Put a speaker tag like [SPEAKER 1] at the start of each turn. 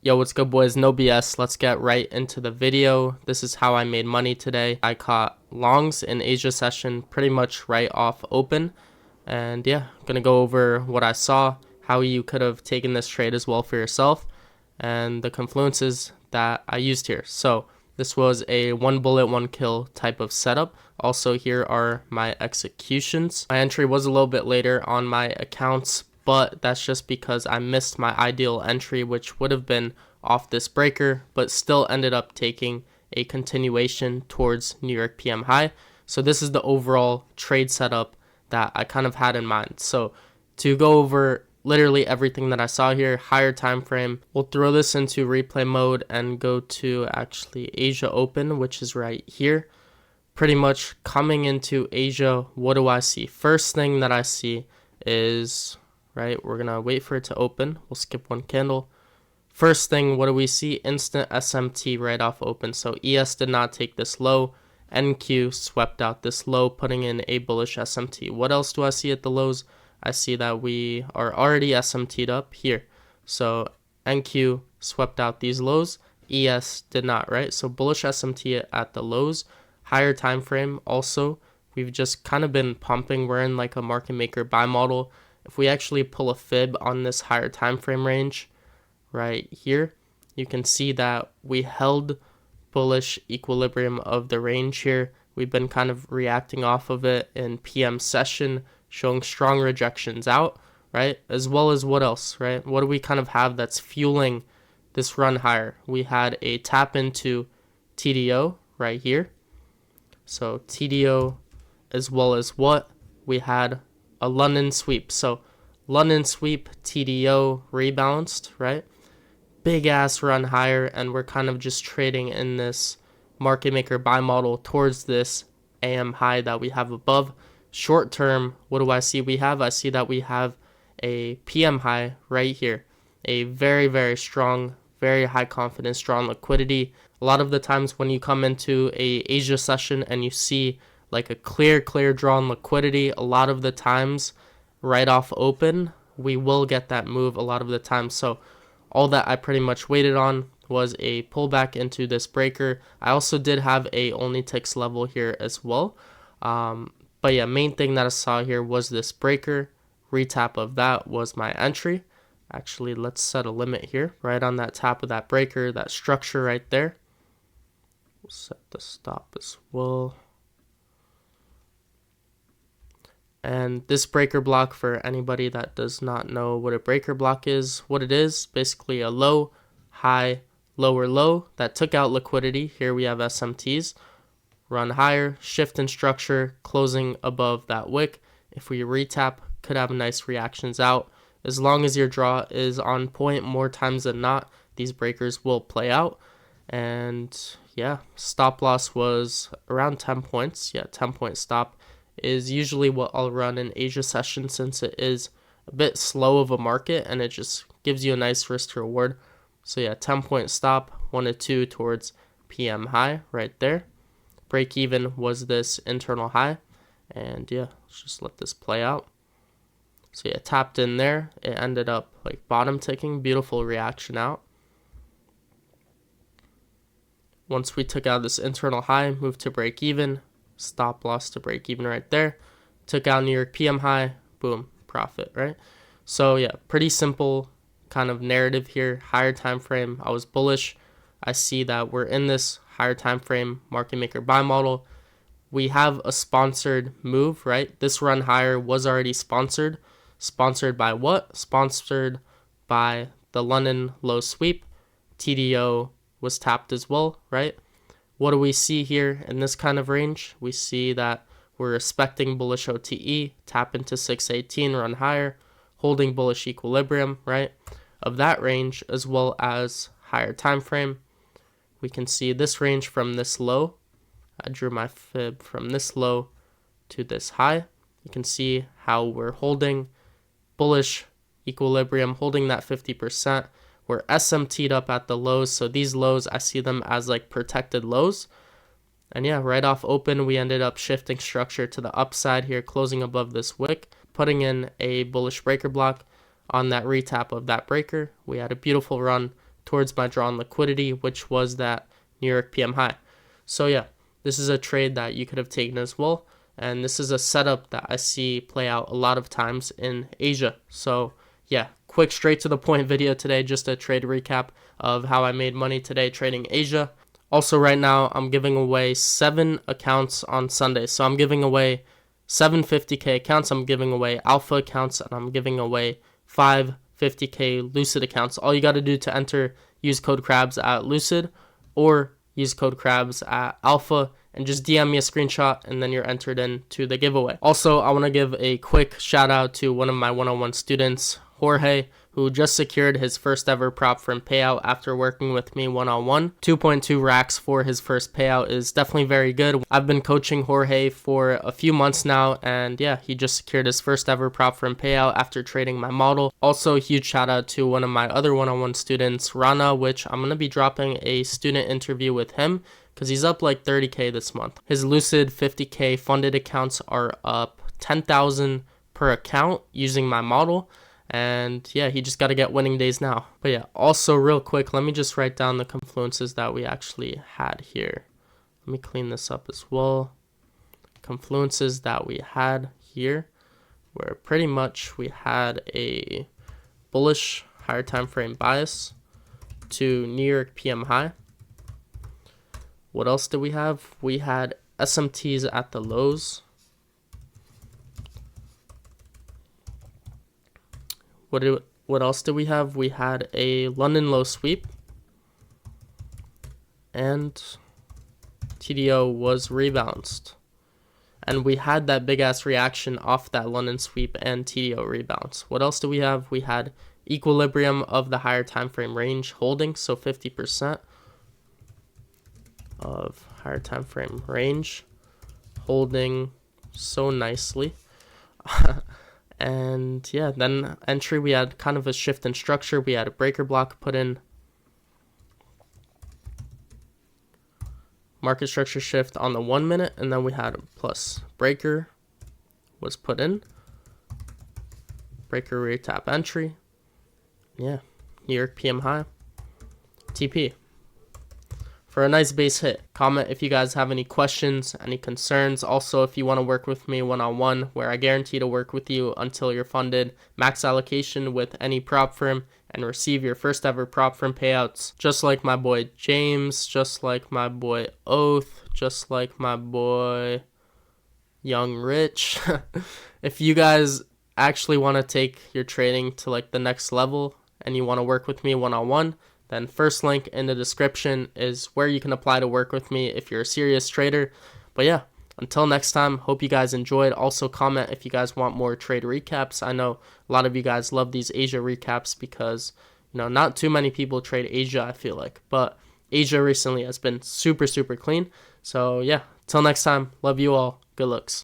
[SPEAKER 1] Yo, what's good, boys? No BS. Let's get right into the video. This is how I made money today. I caught longs in Asia session pretty much right off open. And yeah, I'm going to go over what I saw, how you could have taken this trade as well for yourself, and the confluences that I used here. So this was a one bullet, one kill type of setup. Also, here are my executions. My entry was a little bit later on my accounts, but that's just because I missed my ideal entry, which would have been off this breaker, but still ended up taking a continuation towards New York PM high. So this is the overall trade setup that I kind of had in mind. So to go over literally everything that I saw here, higher time frame, we'll throw this into replay mode and go to actually Asia Open, which is right here. Pretty much coming into Asia, what do I see? First thing that I see is, right, we're gonna wait for it to open. We'll skip one candle. First thing, what do we see? Instant SMT right off open. So ES did not take this low. NQ swept out this low, putting in a bullish SMT. What else do I see at the lows? I see that we are already SMT'd up here. So NQ swept out these lows. ES did not, right? So bullish SMT at the lows. Higher time frame also, we've just kind of been pumping. We're in like a market maker buy model. If we actually pull a fib on this higher time frame range right here, you can see that we held bullish equilibrium of the range here. We've been kind of reacting off of it in PM session, showing strong rejections out, right? As well as what else, right? What do we kind of have that's fueling this run higher? We had a tap into TDO right here. So TDO, as well as what? We had a London sweep. So London sweep, TDO rebalanced, right? Big ass run higher, and we're kind of just trading in this market maker buy model towards this AM high that we have above. Short term, what do I see we have? I see that we have a PM high right here. A very, very strong, very high confidence, strong liquidity. A lot of the times when you come into a Asia session and you see like a clear drawn liquidity, a lot of the times right off open, we will get that move a lot of the time. So all that I pretty much waited on was a pullback into this breaker. I also did have a only ticks level here as well. But yeah, main thing that I saw here was this breaker. Retap of that was my entry. Actually, let's set a limit here, right on that top of that breaker, that structure right there. We'll set the stop as well. And this breaker block, for anybody that does not know what a breaker block is, what it is, basically a low, high, lower low that took out liquidity. Here we have SMTs. Run higher, shift in structure, closing above that wick. If we retap, could have nice reactions out. As long as your draw is on point, more times than not, these breakers will play out. And yeah, stop loss was around 10 points. Yeah, 10-point stop is usually what I'll run in Asia session, since it is a bit slow of a market and it just gives you a nice risk to reward. So yeah, 10-point stop, 1 to 2 towards PM high right there. Break even was this internal high, and yeah, let's just let this play out. So yeah, tapped in there. It ended up like bottom ticking. Beautiful reaction out. Once we took out this internal high, moved to break even. Stop loss to break even right there. Took out New York PM high. Boom, profit, right? So yeah, pretty simple kind of narrative here. Higher time frame, I was bullish. I see that we're in this higher time frame market maker buy model. We have a sponsored move, right? This run higher was already sponsored. Sponsored by what? Sponsored by the London low sweep. TDO was tapped as well, right? What do we see here in this kind of range? We see that we're respecting bullish OTE, tap into 618, run higher, holding bullish equilibrium, right? Of that range, as well as higher time frame. We can see this range from this low. I drew my fib from this low to this high. You can see how we're holding bullish equilibrium, holding that 50%. We're SMT'd up at the lows, so these lows, I see them as like protected lows. And yeah, right off open, we ended up shifting structure to the upside here, closing above this wick, putting in a bullish breaker block on that retap of that breaker. We had a beautiful run towards my drawn liquidity, which was that New York PM high. So yeah, this is a trade that you could have taken as well. And this is a setup that I see play out a lot of times in Asia. So yeah, quick straight to the point video today, just a trade recap of how I made money today trading Asia. Also right now, I'm giving away 7 accounts on Sunday. So I'm giving away 7 50K accounts, I'm giving away alpha accounts, and I'm giving away 5 50K Lucid accounts. All you got to do to enter, use code Krabs at Lucid or use code Krabs at Alpha and just DM me a screenshot and then you're entered into the giveaway. Also, I want to give a quick shout out to one of my one-on-one students, Jorge, who just secured his first ever prop firm payout after working with me one-on-one. 2.2 racks for his first payout is definitely very good. I've been coaching Jorge for a few months now, and yeah, he just secured his first ever prop firm payout after trading my model. Also, a huge shout out to one of my other one-on-one students, Rana, which I'm going to be dropping a student interview with him because he's up like 30K this month. His Lucid 50K funded accounts are up 10,000 per account using my model. And yeah, he just got to get winning days now. But yeah, also real quick, let me just write down the confluences that we actually had here. Let me clean this up as well. Confluences that we had here, where pretty much we had a bullish higher time frame bias to New York PM high. What else did we have? We had SMTs at the lows. What else did we have? We had a London low sweep, and TDO was rebounced. And we had that big ass reaction off that London sweep and TDO rebounds. What else do we have? We had equilibrium of the higher time frame range holding, so 50% of higher time frame range holding so nicely. And yeah, then entry, we had kind of a shift in structure. We had a breaker block put in, market structure shift on the 1 minute, and then we had a plus breaker was put in, breaker retap entry. Yeah, New York PM high, TP for a nice base hit. Comment if you guys have any questions, any concerns. Also, if you want to work with me one-on-one, where I guarantee to work with you until you're funded, max allocation with any prop firm, and receive your first ever prop firm payouts, just like my boy James, just like my boy Oath, just like my boy Young Rich. If you guys actually want to take your trading to like the next level and you want to work with me one-on-one, then first link in the description is where you can apply to work with me if you're a serious trader. But yeah, until next time, hope you guys enjoyed. Also comment if you guys want more trade recaps. I know a lot of you guys love these Asia recaps because, you know, not too many people trade Asia, I feel like. But Asia recently has been super, super clean. So yeah, till next time, love you all. Good looks.